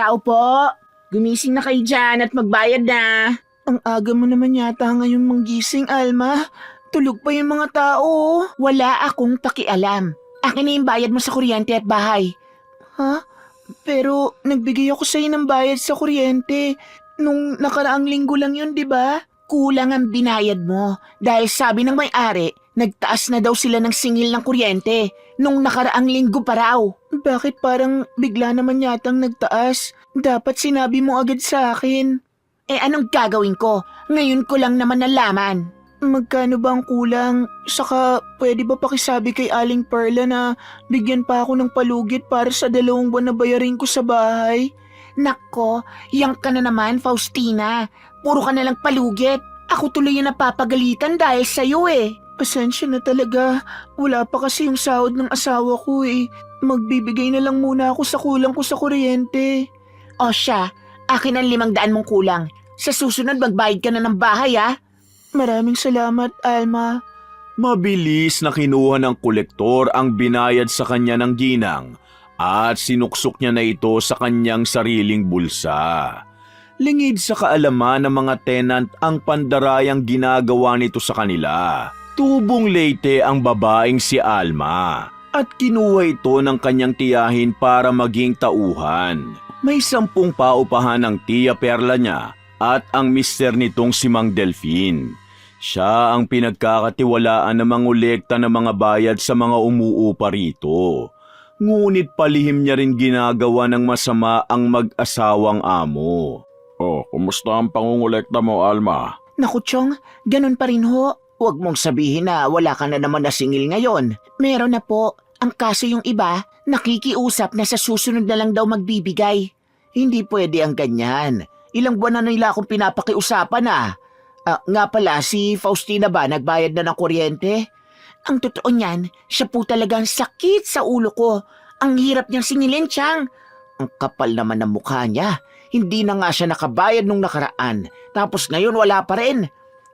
Tao po, gumising na kayo dyan at magbayad na. Ang aga mo naman yata ngayon manggising, Alma. Tulog pa yung mga tao. Wala akong pakialam. Akin na yung bayad mo sa kuryente at bahay. Ha? Pero nagbigay ako sa'yo ng bayad sa kuryente. Nung nakaraang linggo lang yun, di ba? Kulang ang binayad mo. Dahil sabi ng may-ari, nagtaas na daw sila ng singil ng kuryente. Nung nakaraang linggo pa raw. Bakit parang bigla naman yatang nagtaas? Dapat sinabi mo agad sa akin. Anong gagawin ko? Ngayon ko lang naman nalaman. Magkano ba ang kulang? Saka pwede ba pakisabi kay Aling Perla na bigyan pa ako ng palugit para sa 2 buwan na bayarin ko sa bahay? Nako, yang ka na naman, Faustina. Puro ka na lang palugit. Ako tuloy yung napapagalitan dahil sa'yo eh. Pasensya na talaga. Wala pa kasi yung sahod ng asawa ko eh. Magbibigay na lang muna ako sa kulang ko sa kuryente. O siya, akin ang 500 mong kulang. Sa susunod magbayad ka na ng bahay ah. Maraming salamat, Alma. Mabilis na kinuha ng kolektor ang binayad sa kanya ng ginang at sinuksok niya na ito sa kanyang sariling bulsa. Lingid sa kaalaman ng mga tenant ang pandarayang ginagawa nito sa kanila. Tubong leyte ang babaeng si Alma at kinuha ito ng kanyang tiyahin para maging tauhan. May 10 paupahan ng tiya Perla niya at ang mister nitong si Mang Delfin. Siya ang pinagkakatiwalaan na mangolekta ng mga bayad sa mga umuupa rito. Ngunit palihim niya rin ginagawa ng masama ang mag-asawang amo. Oh, kumusta ang pangungolekta mo, Alma? Naku, Chong, ganun pa rin ho. Huwag mong sabihin na wala ka na naman nasingil ngayon. Meron na po. Ang kaso yung iba, nakikiusap na sa susunod na lang daw magbibigay. Hindi pwede ang ganyan. Ilang buwan na nila akong pinapakiusapan ah. Nga pala, si Faustina ba nagbayad na ng kuryente? Ang totoo niyan, siya po talagang sakit sa ulo ko. Ang hirap niyang singilin, Chang. Ang kapal naman ng mukha niya. Hindi na nga siya nakabayad nung nakaraan. Tapos ngayon wala pa rin.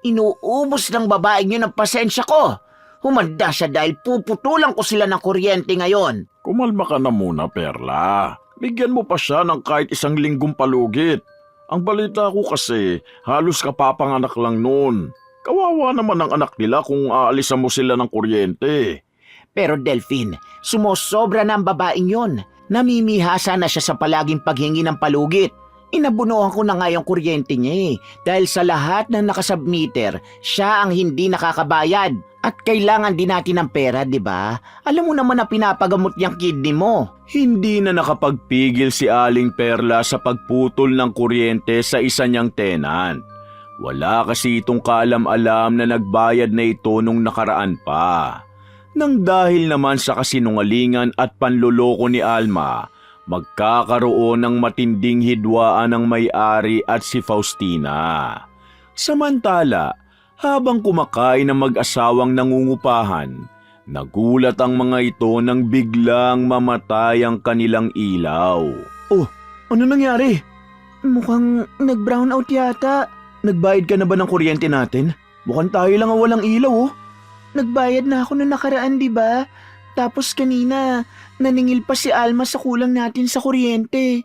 Inuubos ng babaeng yun ang pasensya ko. Humanda siya dahil puputulan ko sila ng kuryente ngayon. Kumalma ka na muna, Perla. Bigyan mo pa siya ng kahit 1 linggong palugit. Ang balita ko kasi, halos kapapanganak lang noon. Kawawa naman ang anak nila kung aalisan mo sila ng kuryente. Pero Delphine, sumosobra na ang babaeng yon. Namimihasa na siya sa palaging paghingi ng palugit. Inabunuhan ko na nga yung kuryente niya dahil sa lahat ng nakasubmeter, siya ang hindi nakakabayad. At kailangan din natin ng pera, di ba? Alam mo naman na pinapagamot niyang kidney mo. Hindi na nakapagpigil si Aling Perla sa pagputol ng kuryente sa isa niyang tenant. Wala kasi itong kaalam-alam na nagbayad na ito nung nakaraan pa. Nang dahil naman sa kasinungalingan at panloloko ni Alma, magkakaroon ng matinding hidwaan ng may-ari at si Faustina. Samantala, habang kumakain ng mag-asawang nangungupahan, nagulat ang mga ito nang biglang mamatay ang kanilang ilaw. Oh, ano nangyari? Mukhang nag-brown out yata. Nagbayad ka na ba ng kuryente natin? Mukhang tayo lang ang walang ilaw oh. Nagbayad na ako nung nakaraan, di ba? Tapos kanina, naningil pa si Alma sa kulang natin sa kuryente.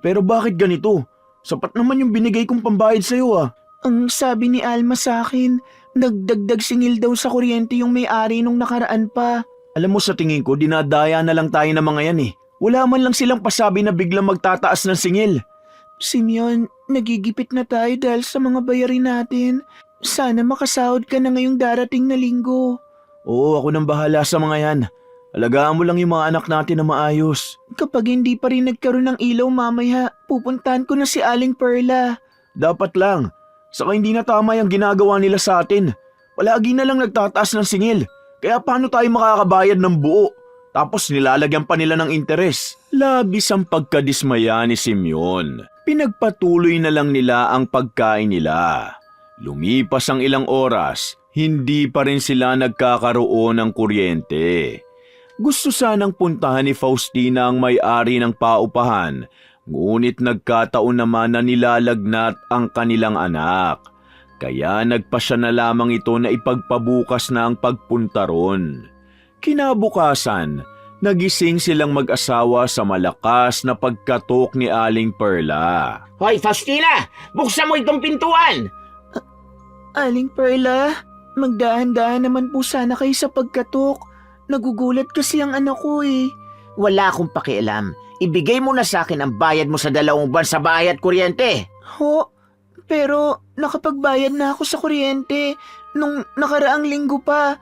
Pero bakit ganito? Sapat naman yung binigay kong pambayad sa'yo ah. Ang sabi ni Alma sa akin, nagdagdag singil daw sa kuryente yung may-ari nung nakaraan pa. Alam mo sa tingin ko, dinadaya na lang tayo ng mga yan eh. Wala man lang silang pasabi na biglang magtataas ng singil. Simeon, nagigipit na tayo dahil sa mga bayarin natin. Sana makasahod ka na ngayong darating na linggo. Oo, ako nang bahala sa mga yan. Alagaan mo lang yung mga anak natin na maayos. Kapag hindi pa rin nagkaroon ng ilaw mamaya, pupuntahan ko na si Aling Perla. Dapat lang. Saka hindi na tama yung ginagawa nila sa atin. Palagi na lang nagtataas ng singil. Kaya paano tayo makakabayad ng buo? Tapos nilalagyan pa nila ng interes. Labis ang pagkadismaya ni Simeon. Pinagpatuloy na lang nila ang pagkain nila. Lumipas ang ilang oras, hindi pa rin sila nagkakaroon ng kuryente. Gusto sanang puntahan ni Faustina ang may-ari ng paupahan, ngunit nagkataon naman na nilalagnat ang kanilang anak. Kaya nagpasya na lamang ito na ipagpabukas na ang pagpunta ron. Kinabukasan, Nagising silang mag-asawa sa malakas na pagkatok ni Aling Perla. Hoy, Faustina! Buksan mo itong pintuan! Aling Perla, magdahan-dahan naman po sana kayo sa pagkatok. Nagugulat kasi ang anak ko eh. Wala akong pakialam. Ibigay mo na sa akin ang bayad mo sa 2 buwan sa bahay at kuryente. Ho? Pero nakapagbayad na ako sa kuryente nung nakaraang linggo pa.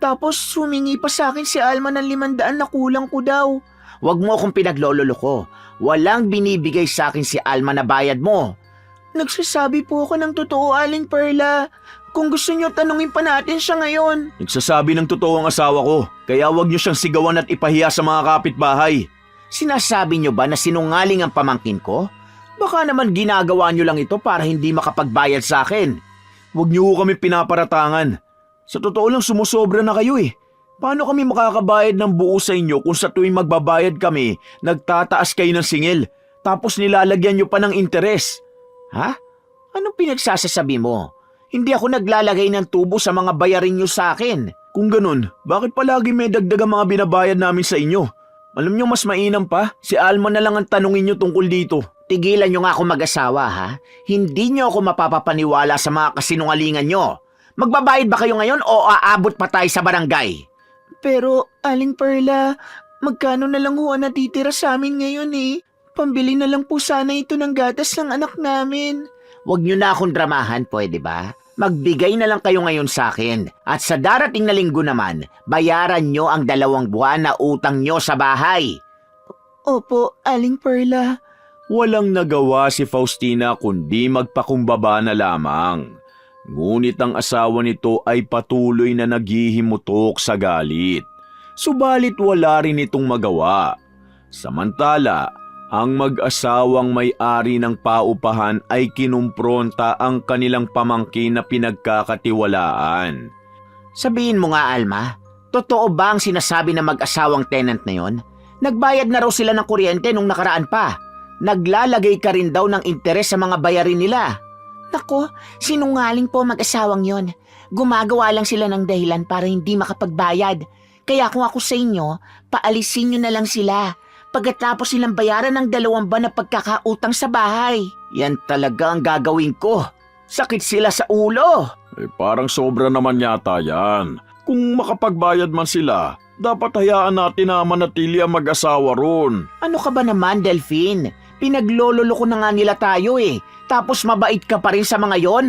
Tapos humingi pa sa akin si Alma ng 500 na kulang ko daw. Huwag mo akong pinaglololoko. Walang binibigay sa akin si Alma na bayad mo. Nagsasabi po ako ng totoo, Aling Perla. Kung gusto niyo, tanungin pa natin siya ngayon. Nagsasabi ng totoo ang asawa ko, kaya huwag niyo siyang sigawan at ipahiya sa mga kapitbahay. Sinasabi niyo ba na sinungaling ang pamangkin ko? Baka naman ginagawa niyo lang ito para hindi makapagbayad sa akin. Huwag niyo kami pinaparatangan. Sa totoo lang sumusobra na kayo eh. Paano kami makakabayad ng buo sa inyo kung sa tuwing magbabayad kami, nagtataas kayo ng singil, tapos nilalagyan niyo pa ng interes? Ha? Anong pinagsasasabi mo? Hindi ako naglalagay ng tubo sa mga bayarin niyo sa akin. Kung ganun, bakit palagi may dagdag ang mga binabayad namin sa inyo? Alam niyo mas mainam pa, si Alma na lang ang tanungin niyo tungkol dito. Tigilan niyo nga ako mag-asawa ha. Hindi niyo ako mapapapaniwala sa mga kasinungalingan niyo. Magbabayad ba kayo ngayon o aabot pa tayo sa barangay? Pero, Aling Perla, magkano na lang ho ang natitira sa amin ngayon eh? Pambili na lang po sana ito ng gatas ng anak namin. Huwag niyo na akong dramahan, pwede ba? Magbigay na lang kayo ngayon sa akin. At sa darating na linggo naman, bayaran niyo ang 2 buwan na utang niyo sa bahay. Opo, Aling Perla. Walang nagawa si Faustina kundi magpakumbaba na lamang. Ngunit ang asawa nito ay patuloy na naghihimutok sa galit. Subalit wala rin itong magawa. Samantala, ang mag-asawang may-ari ng paupahan ay kinumpronta ang kanilang pamangkin na pinagkakatiwalaan. Sabihin mo nga, Alma, totoo ba ang sinasabi ng mag-asawang tenant na yon? Nagbayad na raw sila ng kuryente nung nakaraan pa. Naglalagay ka rin daw ng interes sa mga bayarin nila. Nako, sinungaling po mag-asawang yon. Gumagawa lang sila ng dahilan para hindi makapagbayad. Kaya kung ako sa inyo, paalisin nyo na lang sila. Pagkatapos silang bayaran ng 2 buwan na pagkakautang sa bahay. Yan talaga ang gagawin ko. Sakit sila sa ulo. Parang sobra naman yata yan. Kung makapagbayad man sila, dapat hayaan natin na manatili ang mag-asawa ron. Ano ka ba naman, Delphine? Pinaglololoko na nga nila tayo eh. Tapos mabait ka pa rin sa mga yon?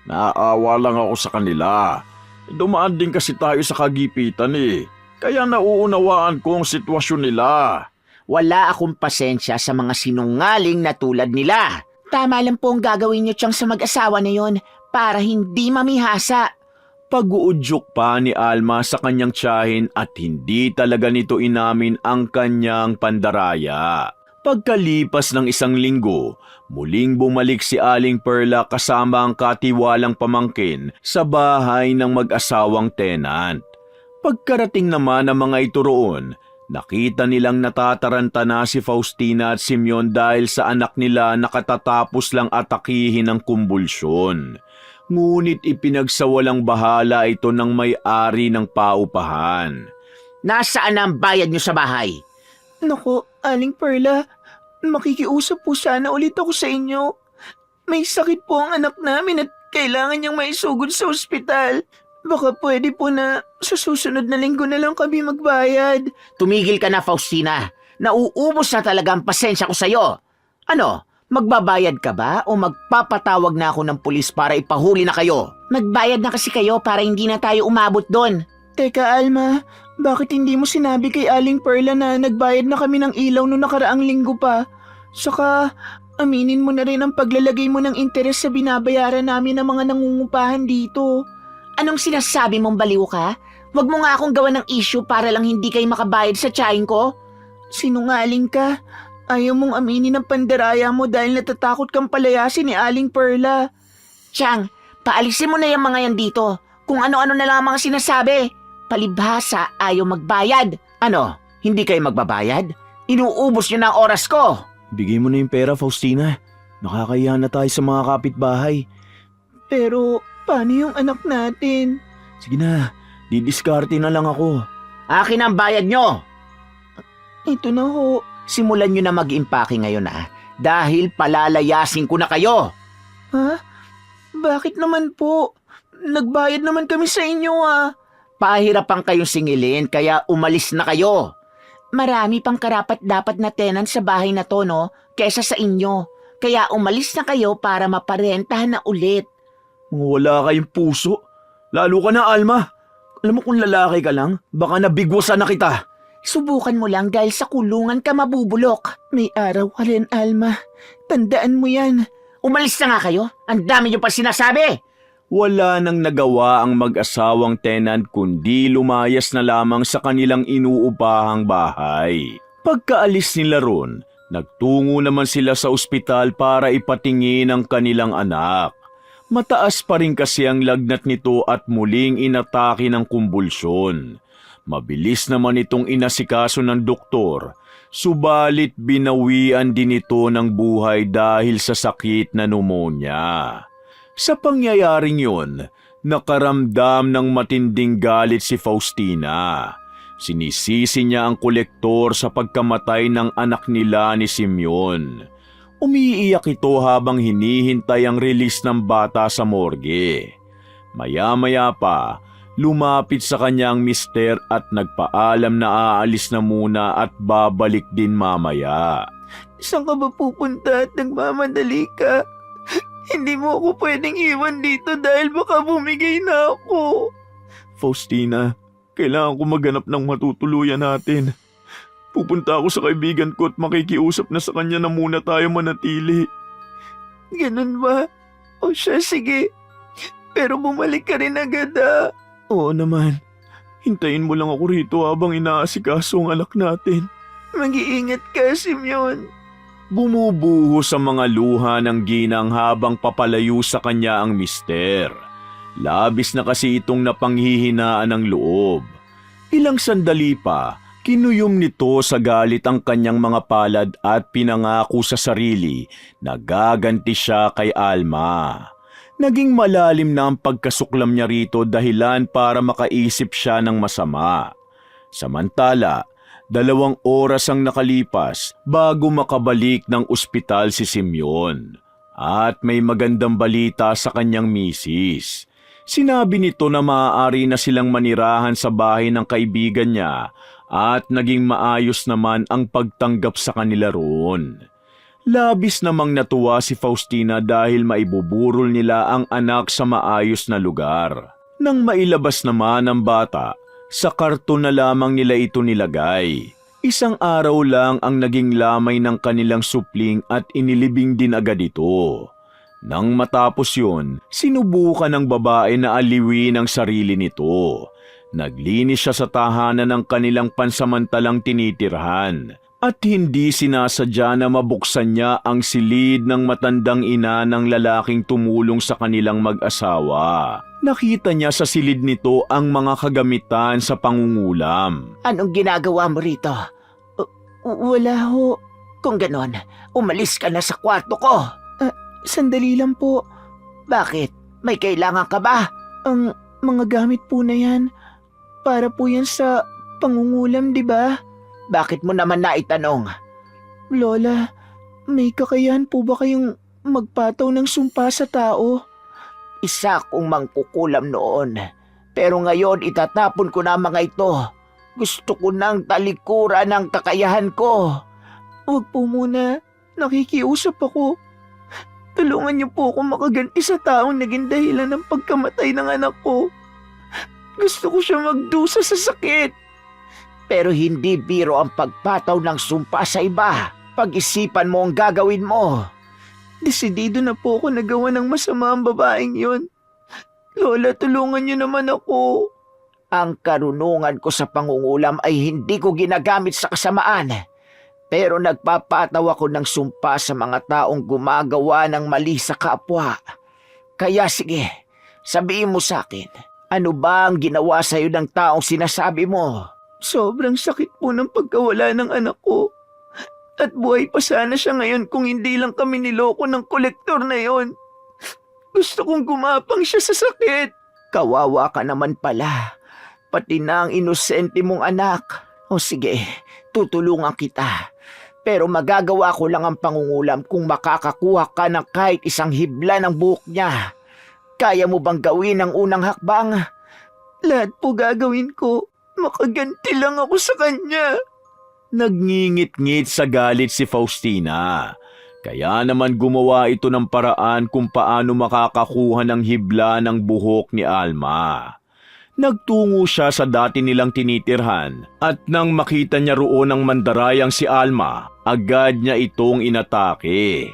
Naawa lang ako sa kanila. Dumaan din kasi tayo sa kagipitan eh. Kaya nauunawaan ko ang sitwasyon nila. Wala akong pasensya sa mga sinungaling na tulad nila. Tama lang po ang gagawin niyo tiyang sa mag-asawa na yon para hindi mamihasa. Pag-uudyok pa ni Alma sa kanyang tiyahin at hindi talaga nito inamin ang kanyang pandaraya. Pagkalipas ng 1 linggo, muling bumalik si Aling Perla kasama ang katiwalang pamangkin sa bahay ng mag-asawang tenant. Pagkarating naman ng mga ito roon, nakita nilang natataranta na si Faustina at Simeon dahil sa anak nila nakatatapos lang atakihin ng kumbulsyon. Ngunit ipinagsawalang bahala ito ng may-ari ng paupahan. Nasaan ang bayad niyo sa bahay? Naku, Aling Perla, makikiusap po sana ulit ako sa inyo. May sakit po ang anak namin at kailangan niyang maisugod sa ospital. Baka pwede po na sa susunod na linggo na lang kami magbayad. Tumigil ka na, Faustina. Nauubos na talaga ang pasensya ko sa'yo. Ano, magbabayad ka ba o magpapatawag na ako ng pulis para ipahuli na kayo? Magbayad na kasi kayo para hindi na tayo umabot doon. Teka, Alma, bakit hindi mo sinabi kay Aling Perla na nagbayad na kami ng ilaw noong nakaraang linggo pa? Saka, aminin mo na rin ang paglalagay mo ng interes sa binabayaran namin ng mga nangungupahan dito. Anong sinasabi mong baliw ka? Huwag mo nga akong gawa ng issue para lang hindi kayo makabayad sa tiyahin ko. Sinungaling ka. Ayaw mong aminin ang pandaraya mo dahil natatakot kang palayasin ni Aling Perla. Tiyang, paalisin mo na yung mga yan dito. Kung ano-ano na lang ang mga sinasabi. Palibhasa, ayaw magbayad. Ano, hindi kayo magbabayad? Inuubos nyo na ang oras ko. Bigay mo na yung pera, Faustina. Nakakahiya na tayo sa mga kapitbahay. Pero, paano yung anak natin? Sige na, didiskarte na lang ako. Akin ang bayad nyo. Ito na ho. Simulan nyo na mag-impake ngayon dahil palalayasin ko na kayo. Ha? Bakit naman po? Nagbayad naman kami sa inyo Pahirapan kayong singilin kaya umalis na kayo. Marami pang karapat-dapat na tenant sa bahay na to, no? Kesa sa inyo. Kaya umalis na kayo para maparentahan na ulit. Wala kayong puso. Lalo ka na, Alma. Alam mo kung lalaki ka lang, baka nabigwasan na kita. Subukan mo lang dahil sa kulungan ka mabubulok. May araw ka rin, Alma. Tandaan mo yan. Umalis na nga kayo. Ang dami niyo pa sinasabi. Wala nang nagawa ang mag-asawang tenant kundi lumayas na lamang sa kanilang inuupahang bahay. Pagkaalis nila ron, nagtungo naman sila sa ospital para ipatingin ang kanilang anak. Mataas pa rin kasi ang lagnat nito at muling inatake ng kumbulsyon. Mabilis naman itong inasikaso ng doktor, subalit binawian din ito ng buhay dahil sa sakit na pneumonia. Sa pangyayaring yun, nakaramdam ng matinding galit si Faustina. Sinisisi niya ang kolektor sa pagkamatay ng anak nila ni Simeon. Umiiyak ito habang hinihintay ang release ng bata sa morgue. Maya-maya pa, lumapit sa kanya ang mister at nagpaalam na aalis na muna at babalik din mamaya. Saan ka ba pupunta at nagmamadali ka? Hindi mo ako pwedeng iwan dito dahil baka bumigay na ako. Faustina, kailangan ko maghanap ng matutuluyan natin. Pupunta ako sa kaibigan ko at makikiusap na sa kanya na muna tayo manatili. Ganun ba? O siya, sige. Pero bumalik ka rin agad Oo naman. Hintayin mo lang ako rito habang inaasikaso ang anak natin. Mag-iingat ka, Simeon. Bumubuho sa mga luha ng ginang habang papalayo sa kanya ang mister. Labis na kasi itong napanghihinaan ng loob. Ilang sandali pa, kinuyom nito sa galit ang kanyang mga palad at pinangako sa sarili na gaganti siya kay Alma. Naging malalim na ang pagkasuklam niya rito dahilan para makaisip siya ng masama. Samantala, 2 oras ang nakalipas bago makabalik ng ospital si Simeon. At may magandang balita sa kanyang misis. Sinabi nito na maaari na silang manirahan sa bahay ng kaibigan niya at naging maayos naman ang pagtanggap sa kanila roon. Labis namang natuwa si Faustina dahil maibuburol nila ang anak sa maayos na lugar. Nang mailabas naman ang bata, sa karton na lamang nila ito nilagay. 1 araw lang ang naging lamay ng kanilang supling at inilibing din agad ito. Nang matapos yun, sinubukan ng babae na aliwin ang sarili nito. Naglinis siya sa tahanan ng kanilang pansamantalang tinitirhan at hindi sinasadya na mabuksan niya ang silid ng matandang ina ng lalaking tumulong sa kanilang mag-asawa. Nakita niya sa silid nito ang mga kagamitan sa pangungulam. Anong ginagawa mo rito? Wala ho. Kung ganon, umalis ka na sa kwarto ko. Sandali lang po. Bakit? May kailangan ka ba? Ang mga gamit po na yan, para po yan sa pangungulam, di ba? Bakit mo naman naitanong? Lola, may kakayahan po ba kayong magpataw ng sumpa sa tao? Isa kong mangkukulam noon. Pero ngayon itatapon ko na mga ito. Gusto ko nang talikuran ang kakayahan ko. Huwag po muna. Nakikiusap ako. Tulungan niyo po ako makaganti sa taong naging dahilan ng pagkamatay ng anak ko. Gusto ko siya magdusa sa sakit. Pero hindi biro ang pagpataw ng sumpa sa iba. Pag-isipan mo ang gagawin mo. Desidido na po ako na gawa ng masama ang babaeng yun. Lola, tulungan niyo naman ako. Ang karunungan ko sa pangungulam ay hindi ko ginagamit sa kasamaan. Pero nagpapataw ako ng sumpa sa mga taong gumagawa ng mali sa kapwa. Kaya sige, sabihin mo sa akin, ano ba ang ginawa sa'yo ng taong sinasabi mo? Sobrang sakit po ng pagkawala ng anak ko. At buhay pa sana siya ngayon kung hindi lang kami niloko ng kolektor na yon. Gusto kong gumapang siya sa sakit. Kawawa ka naman pala. Pati na ang inosente mong anak. O sige, tutulungan kita. Pero magagawa ko lang ang pangungulam kung makakakuha ka ng kahit isang hibla ng buhok niya. Kaya mo bang gawin ang unang hakbang? Lahat po gagawin ko. Makaganti lang ako sa kanya. Nagngingit-ngit sa galit si Faustina. Kaya naman gumawa ito ng paraan kung paano makakakuha ng hibla ng buhok ni Alma. Nagtungo siya sa dati nilang tinitirhan at nang makita niya roon ang mandarayang si Alma, agad niya itong inatake.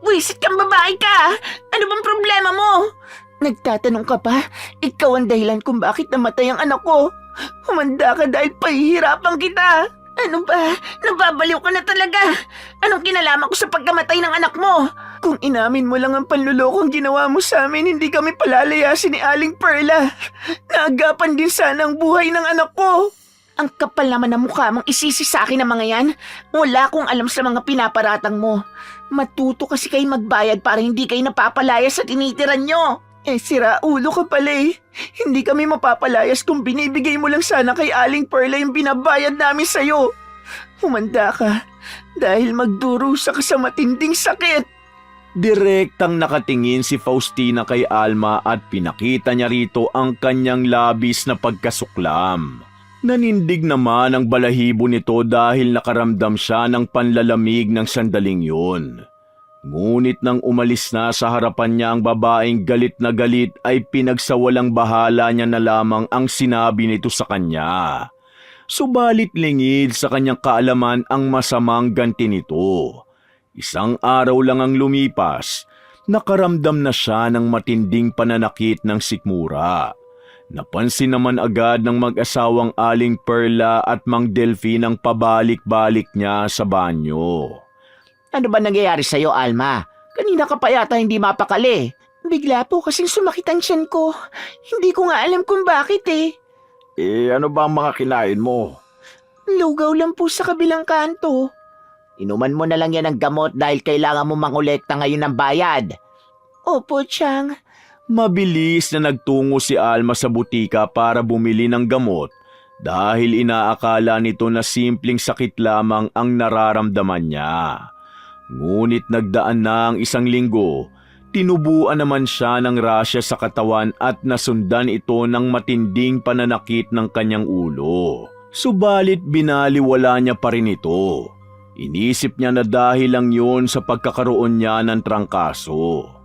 Wisit kang babae ka! Ano bang problema mo? Nagtatanong ka pa? Ikaw ang dahilan kung bakit namatay ang anak ko. Humanda ka dahil pahihirapan kita. Ano ba? Nababaliw ka na talaga. Anong kinalaman ko sa pagkamatay ng anak mo? Kung inamin mo lang ang panlulokong ginawa mo sa amin, hindi kami palalayasin ni Aling Perla. Naagapan din sana ang buhay ng anak ko. Ang kapal naman ng mukha mong isisi sa akin ng mga yan. Wala akong alam sa mga pinaparatang mo. Matuto kasi kayo magbayad para hindi kayo napapalaya sa tinitiran nyo. Sira ulo ka pala eh. Hindi kami mapapalayas kung binibigay mo lang sana kay Aling Perla yung binabayad namin sa'yo. Humanda ka dahil magdurusa ka sa matinding sakit. Direktang nakatingin si Faustina kay Alma at pinakita niya rito ang kanyang labis na pagkasuklam. Nanindig naman ang balahibo nito dahil nakaramdam siya ng panlalamig ng sandaling yun. Ngunit nang umalis na sa harapan niya ang babaeng galit na galit ay pinagsawalang bahala niya na lamang ang sinabi nito sa kanya. Subalit lingid sa kanyang kaalaman ang masamang ganti nito. Isang araw lang ang lumipas, nakaramdam na siya ng matinding pananakit ng sikmura. Napansin naman agad ng mag-asawang Aling Perla at Mang Delphine ang pabalik-balik niya sa banyo. Ano ba nangyayari sa'yo, Alma? Kanina ka pa yata hindi mapakali. Bigla po kasing sumakit ang tiyan ko. Hindi ko nga alam kung bakit eh. Ano ba ang mga kinain mo? Lugaw lang po sa kabilang kanto. Inuman mo na lang yan ng gamot dahil kailangan mo mangolekta ngayon ng bayad. Opo, Chang. Mabilis na nagtungo si Alma sa butika para bumili ng gamot dahil inaakala nito na simpleng sakit lamang ang nararamdaman niya. Ngunit nagdaan na ang 1 linggo, tinubuan naman siya ng rasya sa katawan at nasundan ito ng matinding pananakit ng kanyang ulo. Subalit binaliwala niya pa rin ito. Inisip niya na dahil lang yun sa pagkakaroon niya ng trangkaso.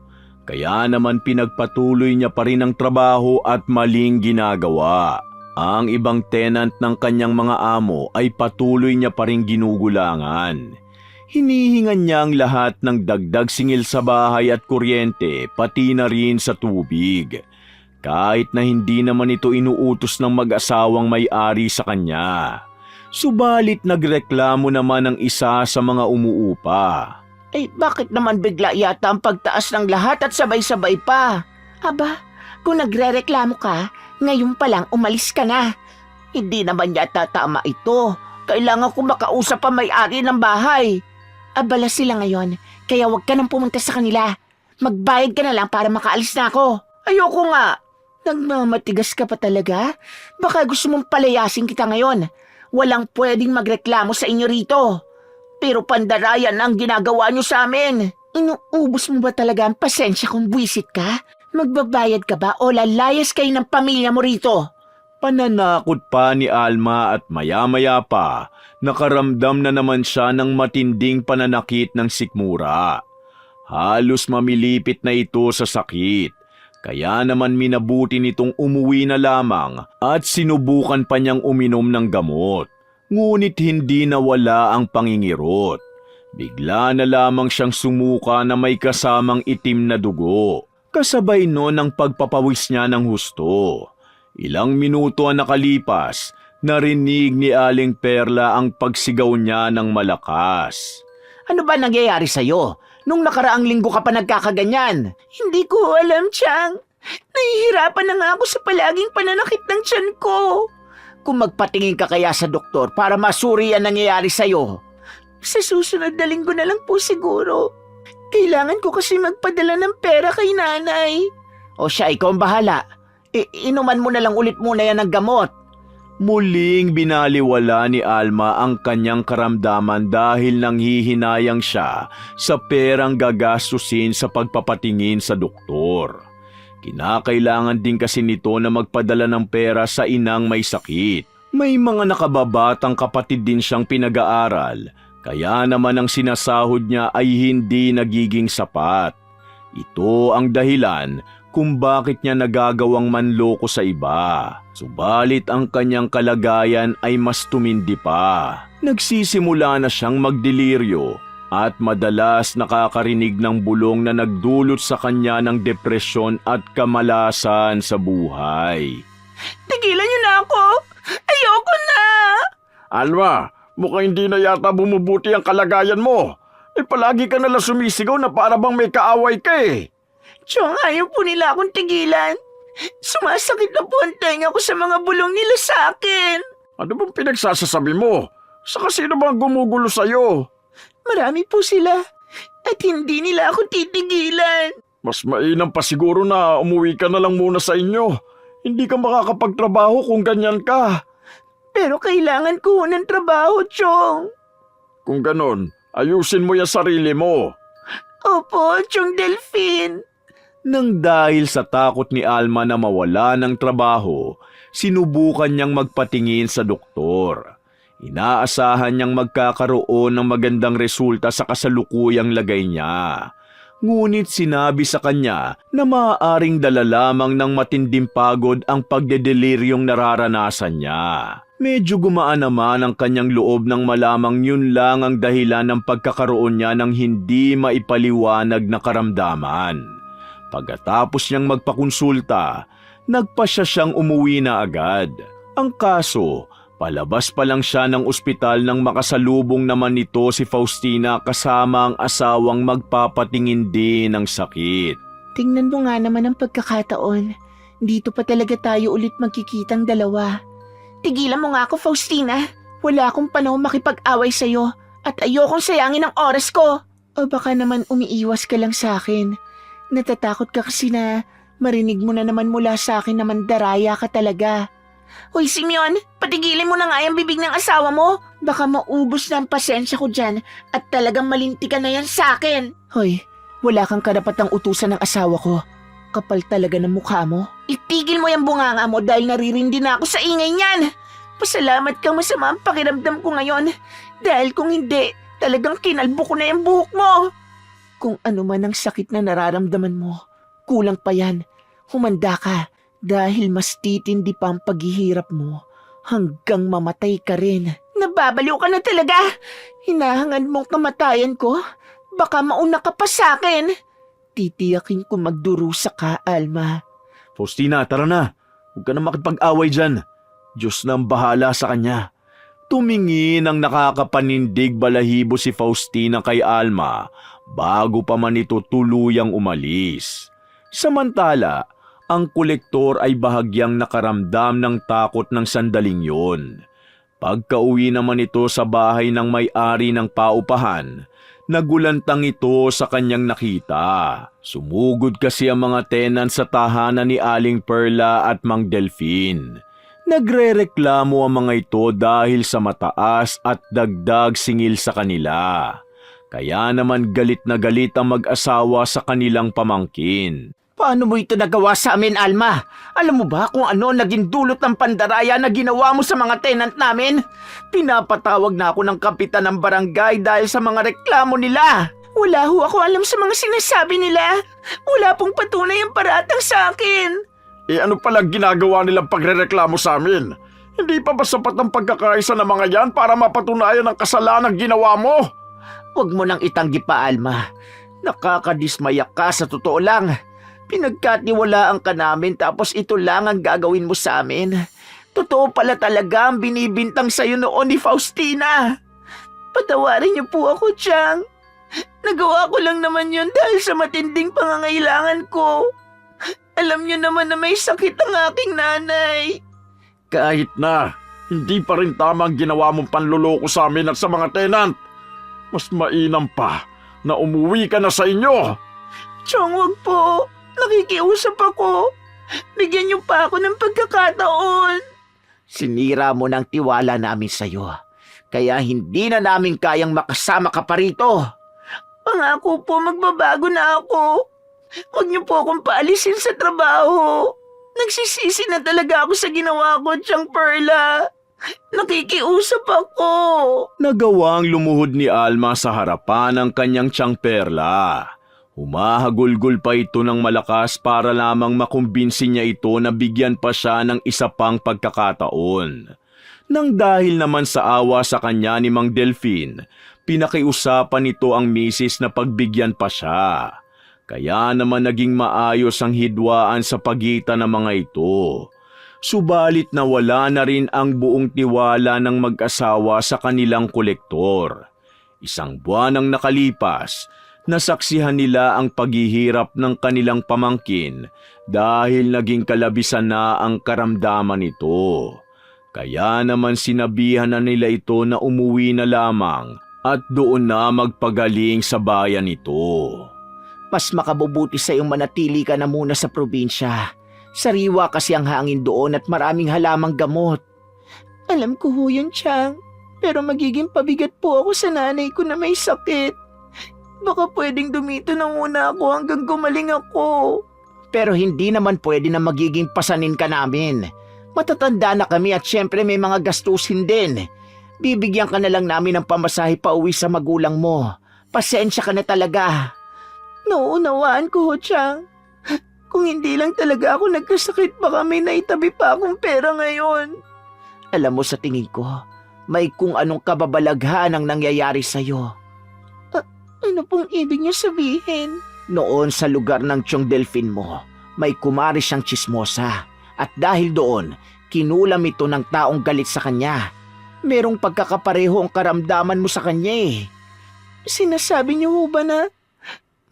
Kaya naman pinagpatuloy niya pa rin ang trabaho at maling ginagawa. Ang ibang tenant ng kanyang mga amo ay patuloy niya pa rin ginugulangan. Hinihingan niya ang lahat ng dagdag singil sa bahay at kuryente, pati na rin sa tubig. Kahit na hindi naman ito inuutos ng mag-asawang may-ari sa kanya. Subalit nagreklamo naman ang isa sa mga umuupa. Bakit naman bigla yata ang pagtaas ng lahat at sabay-sabay pa? Aba, kung nagrereklamo ka, ngayon pa lang umalis ka na. Hindi naman yata tama ito. Kailangan ko makausap ang may-ari ng bahay. Abala sila ngayon, kaya huwag ka nang pumunta sa kanila. Magbayad ka na lang para makaalis na ako. Ayoko nga. Nagmamatigas ka pa talaga? Baka gusto mong palayasin kita ngayon. Walang pwedeng magreklamo sa inyo rito. Pero pandarayan ang ginagawa nyo sa amin. Inuubos mo ba talaga ang pasensya kung buwisit ka? Magbabayad ka ba o lalayas kayo ng pamilya mo rito? Pananakot pa ni Alma at maya-maya pa, nakaramdam na naman siya ng matinding pananakit ng sikmura. Halos mamilipit na ito sa sakit. Kaya naman minabuti nitong umuwi na lamang at sinubukan pa niyang uminom ng gamot. Ngunit hindi nawala ang pangingirot. Bigla na lamang siyang sumuka na may kasamang itim na dugo. Kasabay nun ang pagpapawis niya ng husto. Ilang minuto ang nakalipas, narinig ni Aling Perla ang pagsigaw niya ng malakas. Ano ba nangyayari sa'yo? Nung nakaraang linggo ka pa nagkakaganyan. Hindi ko alam, Chang. Nahihirapan na nga ako sa palaging pananakit ng tiyan ko. Kung magpatingin ka kaya sa doktor para masuri ang nangyayari sa'yo. Sa susunod na linggo na lang po siguro. Kailangan ko kasi magpadala ng pera kay nanay. O siya, ikaw ang bahala. Inuman mo na lang ulit muna yan ng gamot. Muling binaliwala ni Alma ang kanyang karamdaman dahil nanghihinayang siya sa perang gagastusin sa pagpapatingin sa doktor. Kinakailangan din kasi nito na magpadala ng pera sa inang may sakit. May mga nakababatang kapatid din siyang pinag-aaral, kaya naman ang sinasahod niya ay hindi nagiging sapat. Ito ang dahilan kung bakit niya nagagawang manloko sa iba. Subalit ang kanyang kalagayan ay mas tumindi pa. Nagsisimula na siyang magdeliryo at madalas nakakarinig ng bulong na nagdulot sa kanya ng depresyon at kamalasan sa buhay. Tigilan niyo na ako! Ayoko na! Alma, mukhang hindi na yata bumubuti ang kalagayan mo. Palagi ka nalang sumisigaw na para bang may kaaway ka eh. Chong, ayaw po nila akong tigilan. Sumasakit na po ang tenga ko sa mga bulong nila sa akin. Ano bang pinagsasasabi mo? Saka sino bang gumugulo sa'yo? Marami po sila at hindi nila ako titigilan. Mas mainam pa siguro na umuwi ka na lang muna sa inyo. Hindi ka makakapagtrabaho kung ganyan ka. Pero kailangan ko ng trabaho, Chong. Kung ganon, ayusin mo yung sarili mo. Opo, Chong Delphine. Nang dahil sa takot ni Alma na mawala ng trabaho, sinubukan niyang magpatingin sa doktor. Inaasahan niyang magkakaroon ng magandang resulta sa kasalukuyang lagay niya. Ngunit sinabi sa kanya na maaaring dala lamang ng matinding pagod ang pagdedeliryong nararanasan niya. Medyo gumaan naman ang kanyang loob nang malamang yun lang ang dahilan ng pagkakaroon niya ng hindi maipaliwanag na karamdaman. Pagkatapos niyang magpakonsulta, nagpasya siyang umuwi na agad. Ang kaso, palabas pa lang siya ng ospital nang makasalubong naman nito si Faustina kasama ang asawang magpapatingin din ng sakit. Tingnan mo nga naman ang pagkakataon. Dito pa talaga tayo ulit magkikitang dalawa. Tigilan mo nga ako, Faustina. Wala akong panahon makipag-away sa'yo at ayokong sayangin ang oras ko. O baka naman umiiwas ka lang sa akin. Natatakot ka kasi na marinig mo na naman mula sa akin na mandaraya ka talaga. Hoy, Simeon, patigilin mo na nga yung bibig ng asawa mo. Baka maubos na ang pasensya ko dyan at talagang malintikan na yan sa akin. Hoy, wala kang karapatang utusan ng asawa ko. Kapal talaga ng mukha mo. Itigil mo yung bunganga mo dahil naririndi na ako sa ingay niyan. Pasalamat kang masama ang pakiramdam ko ngayon. Dahil kung hindi, talagang kinalbo ko na yung buhok mo. Kung ano man ang sakit na nararamdaman mo, kulang pa yan. Humanda ka dahil mas titindi pa ang paghihirap mo hanggang mamatay ka rin. Nababaliw ka na talaga. Hinahangad mong kamatayan ko. Baka mauna ka pa sa akin. Titiyakin ko magdurusa ka, Alma. Faustina, tara na. Huwag ka na makipag-away dyan. Diyos na ang bahala sa kanya. Tumingin ang nakakapanindig balahibo si Faustina kay Alma bago pa man ito tuluyang umalis. Samantala, ang kolektor ay bahagyang nakaramdam ng takot ng sandaling yun. Pagkauwi naman ito sa bahay ng may-ari ng paupahan, nagulantang ito sa kanyang nakita. Sumugod kasi ang mga tenant sa tahanan ni Aling Perla at Mang Delphine. Nagrereklamo ang mga ito dahil sa mataas at dagdag singil sa kanila. Kaya naman galit na galit ang mag-asawa sa kanilang pamangkin. Paano mo ito nagawa sa amin, Alma? Alam mo ba kung ano naging dulot ng pandaraya na ginawa mo sa mga tenant namin? Pinapatawag na ako ng kapitan ng barangay dahil sa mga reklamo nila. Wala ho ako alam sa mga sinasabi nila. Wala pong patunay ang paratang sa akin. Ano palang ginagawa nilang pagrereklamo sa amin? Hindi pa ba sapat ang pagkakaisa ng mga yan para mapatunayan ang kasalanan ginawa mo? Huwag mo nang itanggi pa, Alma. Nakakadismaya ka sa totoo lang. Pinagkatiwalaan ka namin tapos ito lang ang gagawin mo sa amin. Totoo pala talaga ang binibintang sa'yo noon ni Faustina. Patawarin niyo po ako, Chang. Nagawa ko lang naman yun dahil sa matinding pangangailangan ko. Alam niyo naman na may sakit ang aking nanay. Kahit na, hindi pa rin tama ang ginawa mong panluloko sa amin at sa mga tenant. Mas mainam pa na umuwi ka na sa inyo. Chong, wag po. Nakikiusap ako. Bigyan niyo pa ako ng pagkakataon. Sinira mo ng tiwala namin sa'yo. Kaya hindi na namin kayang makasama ka pa rito. Pangako po, magbabago na ako. Huwag niyo po akong paalisin sa trabaho. Nagsisisi na talaga ako sa ginawa ko, Tiyang Perla. Nakikiusap ako. Nagawang lumuhod ni Alma sa harapan ng kanyang tiyang Perla. Humahagulgol pa ito ng malakas para lamang makumbinsi niya ito na bigyan pa siya ng isa pang pagkakataon. Nang dahil naman sa awa sa kanya ni Mang Delfin, pinakiusapan nito ang misis na pagbigyan pa siya. Kaya naman naging maayos ang hidwaan sa pagitan ng mga ito. Subalit nawala na rin ang buong tiwala ng mag-asawa sa kanilang kolektor. Isang buwan ang nakalipas, nasaksihan nila ang paghihirap ng kanilang pamangkin dahil naging kalabisan na ang karamdaman nito. Kaya naman sinabihan na nila ito na umuwi na lamang at doon na magpagaling sa bayan nito. Mas makabubuti sa iyong manatili ka na muna sa probinsya. Sariwa kasi ang hangin doon at maraming halamang gamot. Alam ko ho yun, Tiyang. Pero magiging pabigat po ako sa nanay ko na may sakit. Baka pwedeng dumito na muna ako hanggang gumaling ako. Pero hindi naman pwede na magiging pasanin ka namin. Matatanda na kami at syempre may mga gastusin din. Bibigyan ka na lang namin ng pamasahe pa uwi sa magulang mo. Pasensya ka na talaga. Nauunawaan ko ho, Tiyang. Kung hindi lang talaga ako nagkasakit, baka may naitabi pa akong pera ngayon. Alam mo, sa tingin ko, may kung anong kababalaghan ang nangyayari sa'yo. Ano pong ibig niyo sabihin? Noon sa lugar ng Tiyong Delfin mo, may kumari siyang tsismosa. At dahil doon, kinulam ito ng taong galit sa kanya. Merong pagkakapareho ang karamdaman mo sa kanya eh. Sinasabi niyo ho ba na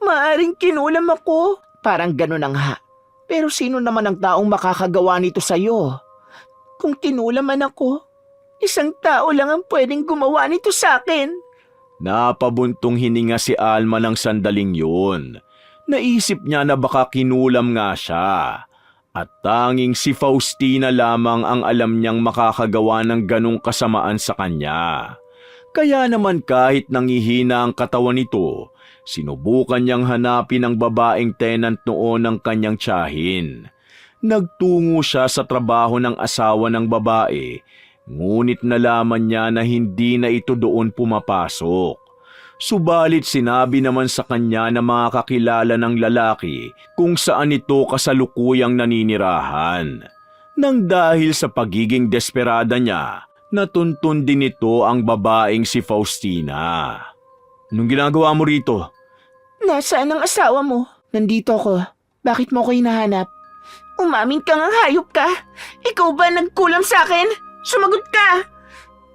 maaring kinulam ako? Parang ganun ang ha. Pero sino naman ang taong makakagawa nito sa'yo? Kung kinulaman ako, isang tao lang ang pwedeng gumawa nito sa akin. Napabuntong hininga si Alma ng sandaling yun. Naisip niya na baka kinulam nga siya. At tanging si Faustina lamang ang alam niyang makakagawa ng ganong kasamaan sa kanya. Kaya naman kahit nangihina ang katawan nito, sinubukan niyang hanapin ang babaeng tenant noon ng kanyang tiyahin. Nagtungo siya sa trabaho ng asawa ng babae, ngunit nalaman niya na hindi na ito doon pumapasok. Subalit sinabi naman sa kanya na makakilala ng lalaki kung saan ito kasalukuyang naninirahan. Nang dahil sa pagiging desperada niya, natuntun din ito ang babaeng si Faustina. Anong ginagawa mo rito? Nasaan ang asawa mo? Nandito ako. Bakit mo ko hinahanap? Umamin ka ngang hayop ka. Ikaw ba nagkulam sa akin? Sumagot ka!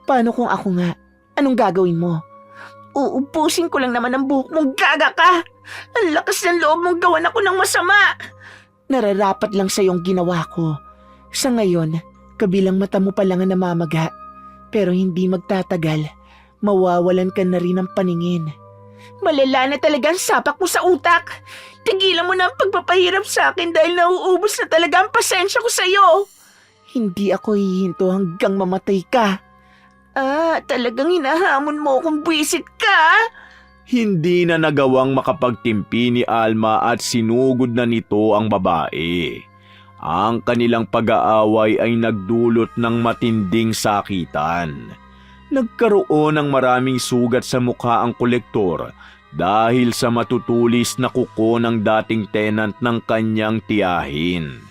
Paano kung ako nga? Anong gagawin mo? Uubusin ko lang naman ang buhok mong gaga ka. Ang lakas ng loob mong gawan ako ng masama. Nararapat lang sa iyong ginawa ko. Sa ngayon, kabilang mata mo pa lang ang namamaga. Pero hindi magtatagal. Mawawalan ka na rin ng paningin. Malala na talaga ang sapak mo sa utak. Tigilan mo na ang pagpapahirap sa akin dahil nauubos na talaga ang pasensya ko sa iyo. Hindi ako hihinto hanggang mamatay ka. Talagang hinahamon mo kung buwisit ka? Hindi na nagawang makapagtimpi ni Alma at sinugod na nito ang babae. Ang kanilang pag-aaway ay nagdulot ng matinding sakitan. Nagkaroon ng maraming sugat sa mukha ang kolektor dahil sa matutulis na kuko ng dating tenant ng kanyang tiyahin.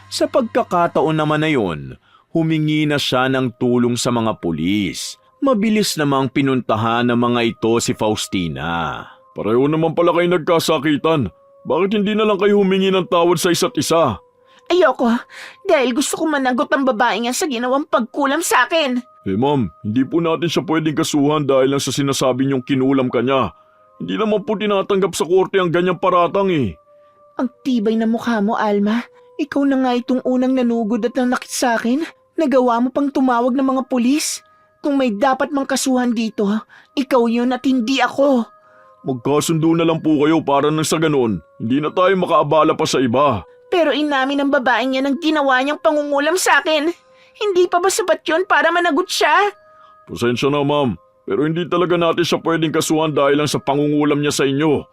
Sa pagkakataon naman na yun, humingi na siya ng tulong sa mga pulis. Mabilis namang pinuntahan ng mga ito si Faustina. Pareho naman pala kayo nagkasakitan. Bakit hindi na lang kayo humingi ng tawad sa isa't isa? Ayoko, dahil gusto ko managot ang babae nga sa ginawang pagkulam sa akin. Ma'am, hindi po natin siya pwedeng kasuhan dahil lang sa sinasabi niyong kinulam ka niya. Hindi naman po tinatanggap sa korte ang ganyang paratang eh. Ang tibay na mukha mo, Alma. Ikaw na nga itong unang nanugod at nanakit sa akin. Nagawa mo pang tumawag ng mga pulis. Kung may dapat mang kasuhan dito, ikaw yun at hindi ako. Magkasundo na lang po kayo para nang sa ganoon, hindi na tayo makaabala pa sa iba. Pero inamin ng babaeng yan ang ginawa niyang pangungulam sa akin. Hindi pa ba sapat yun para managot siya? Pasensya na, ma'am. Pero hindi talaga natin siya pwedeng kasuhan dahil lang sa pangungulam niya sa inyo.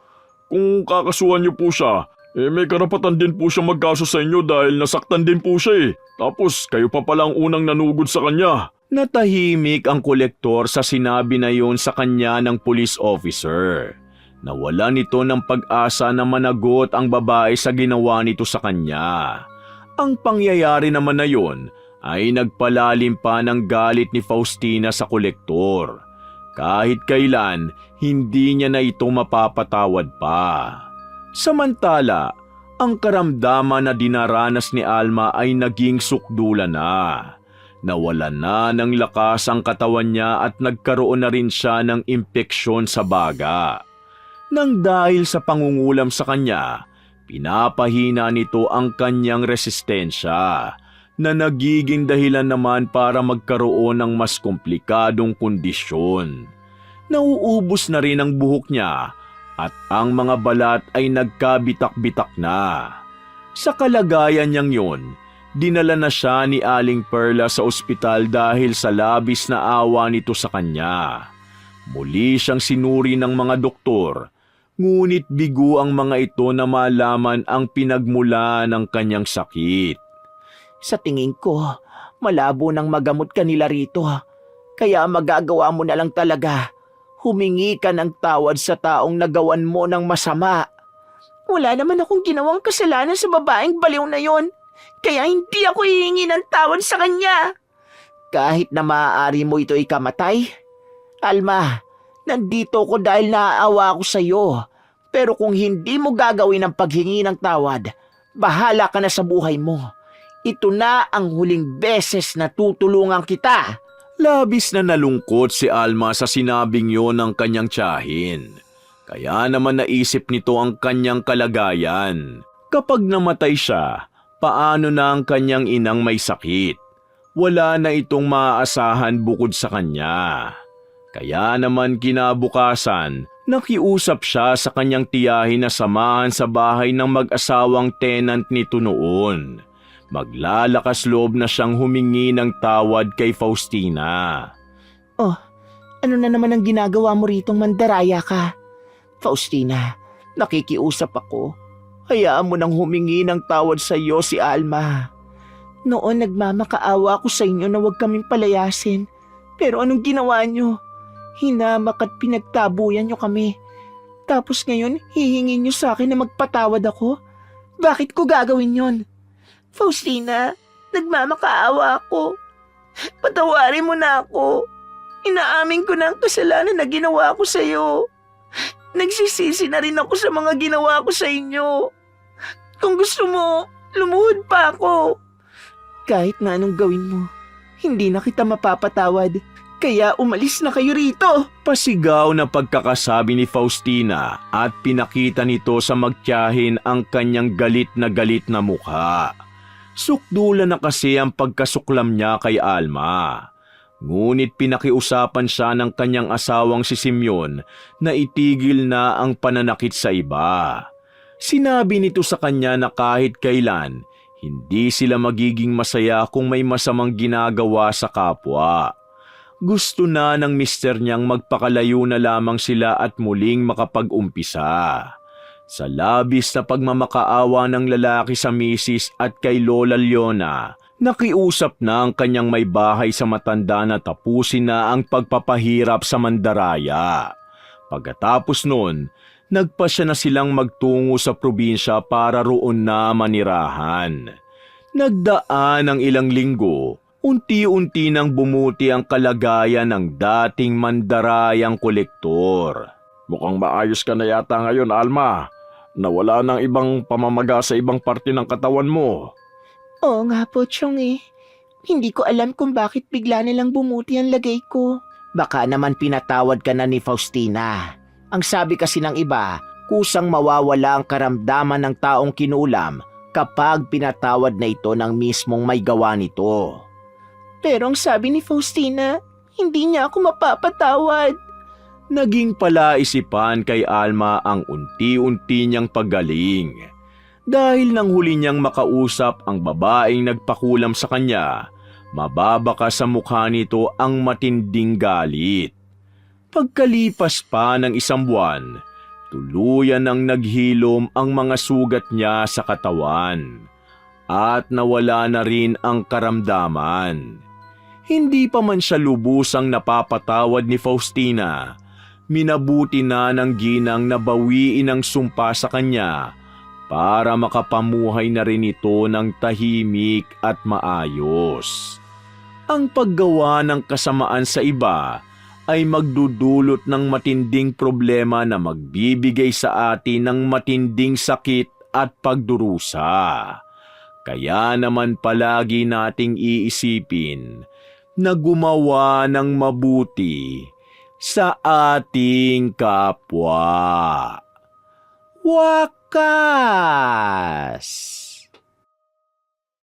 Kung kakasuhan niyo po siya, may karapatan din po siya magkaso sa inyo dahil nasaktan din po siya eh. Tapos kayo pa palang unang nanugod sa kanya. Natahimik ang kolektor sa sinabi na yon sa kanya ng police officer. Nawalan nito ng pag-asa na managot ang babae sa ginawa nito sa kanya. Ang pangyayari naman na yon ay nagpalalim pa ng galit ni Faustina sa kolektor. Kahit kailan, hindi niya na ito mapapatawad pa. Samantala, ang karamdaman na dinaranas ni Alma ay naging sukdula na. Nawalan na ng lakas ang katawan niya at nagkaroon na rin siya ng impeksyon sa baga. Nang dahil sa pangungulam sa kanya, pinapahina nito ang kanyang resistensya na nagiging dahilan naman para magkaroon ng mas komplikadong kondisyon. Nauubos na rin ang buhok niya at ang mga balat ay nagkabitak-bitak na. Sa kalagayan niyang yun, dinala na siya ni Aling Perla sa ospital dahil sa labis na awa nito sa kanya. Muli siyang sinuri ng mga doktor, ngunit bigo ang mga ito na malaman ang pinagmula ng kanyang sakit. Sa tingin ko, malabo nang magamot ka nila rito. Kaya magagawa mo na lang talaga. Humingi ka ng tawad sa taong nagawan mo ng masama. Wala naman akong ginawang kasalanan sa babaeng baliw na yon. Kaya hindi ako hihingi ng tawad sa kanya. Kahit na maaari mo ito ikamatay. Alma, nandito ko dahil naaawa ako sa iyo. Pero kung hindi mo gagawin ang paghingi ng tawad, bahala ka na sa buhay mo. Ito na ang huling beses na tutulungan kita. Labis na nalungkot si Alma sa sinabing yon ng kanyang tiyahin. Kaya naman naisip nito ang kanyang kalagayan. Kapag namatay siya, paano na ang kanyang inang may sakit? Wala na itong maaasahan bukod sa kanya. Kaya naman kinabukasan, nakiusap siya sa kanyang tiyahin na samahan sa bahay ng mag-asawang tenant nito noon. Maglalakas loob na siyang humingi ng tawad kay Faustina. Oh, ano na naman ang ginagawa mo ritong mandaraya ka? Faustina, nakikiusap ako. Hayaan mo nang humingi ng tawad sa iyo si Alma. Noon nagmamakaawa ako sa inyo na huwag kaming palayasin. Pero anong ginawa niyo? Hinamak at pinagtabuyan niyo kami. Tapos ngayon, hihingin niyo sa akin na magpatawad ako? Bakit ko gagawin yon? Faustina, nagmamakaawa ako. Patawarin mo na ako. Inaamin ko na ang kasalanan na ginawa ko sa iyo. Nagsisisi na rin ako sa mga ginawa ko sa inyo. Kung gusto mo, lumuhod pa ako. Kahit na anong gawin mo, hindi na kita mapapatawad. Kaya umalis na kayo rito. Pasigaw na pagkakasabi ni Faustina at pinakita nito sa magtiyahin ang kanyang galit na mukha. Sukdula na kasi ang pagkasuklam niya kay Alma. Ngunit pinakiusapan siya ng kanyang asawang si Simeon na itigil na ang pananakit sa iba. Sinabi nito sa kanya na kahit kailan, hindi sila magiging masaya kung may masamang ginagawa sa kapwa. Gusto na ng mister niyang magpakalayo na lamang sila at muling makapag-umpisa. Sa labis na pagmamakaawa ng lalaki sa misis at kay Lola Leona, nakiusap na ang kanyang may bahay sa matanda na tapusin na ang pagpapahirap sa mandaraya. Pagkatapos noon, nagpasya na silang magtungo sa probinsya para roon na manirahan. Nagdaan ang ilang linggo, unti-unti nang bumuti ang kalagayan ng dating mandarayang kolektor. Mukhang maayos ka na yata ngayon, Alma. Nawala ng ibang pamamaga sa ibang parte ng katawan mo. Oo nga po, Chong eh. Hindi ko alam kung bakit bigla nilang bumuti ang lagay ko. Baka naman pinatawad ka na ni Faustina. Ang sabi kasi ng iba, kusang mawawala ang karamdaman ng taong kinulam kapag pinatawad na ito ng mismong may gawa nito. Pero ang sabi ni Faustina, hindi niya ako mapapatawad. Naging palaisipan kay Alma ang unti-unti niyang paggaling. Dahil nang huli niyang makausap ang babaeng nagpakulam sa kanya, mababaka sa mukha nito ang matinding galit. Pagkalipas pa ng 1 buwan, tuluyan ang naghilom ang mga sugat niya sa katawan at nawala na rin ang karamdaman. Hindi pa man siya lubusang napapatawad ni Faustina, minabuti na ng ginang na bawiin ang sumpa sa kanya para makapamuhay na rin ito ng tahimik at maayos. Ang paggawa ng kasamaan sa iba ay magdudulot ng matinding problema na magbibigay sa atin ng matinding sakit at pagdurusa. Kaya naman palagi nating iisipin na gumawa ng mabuti sa ating kapwa. Wakas!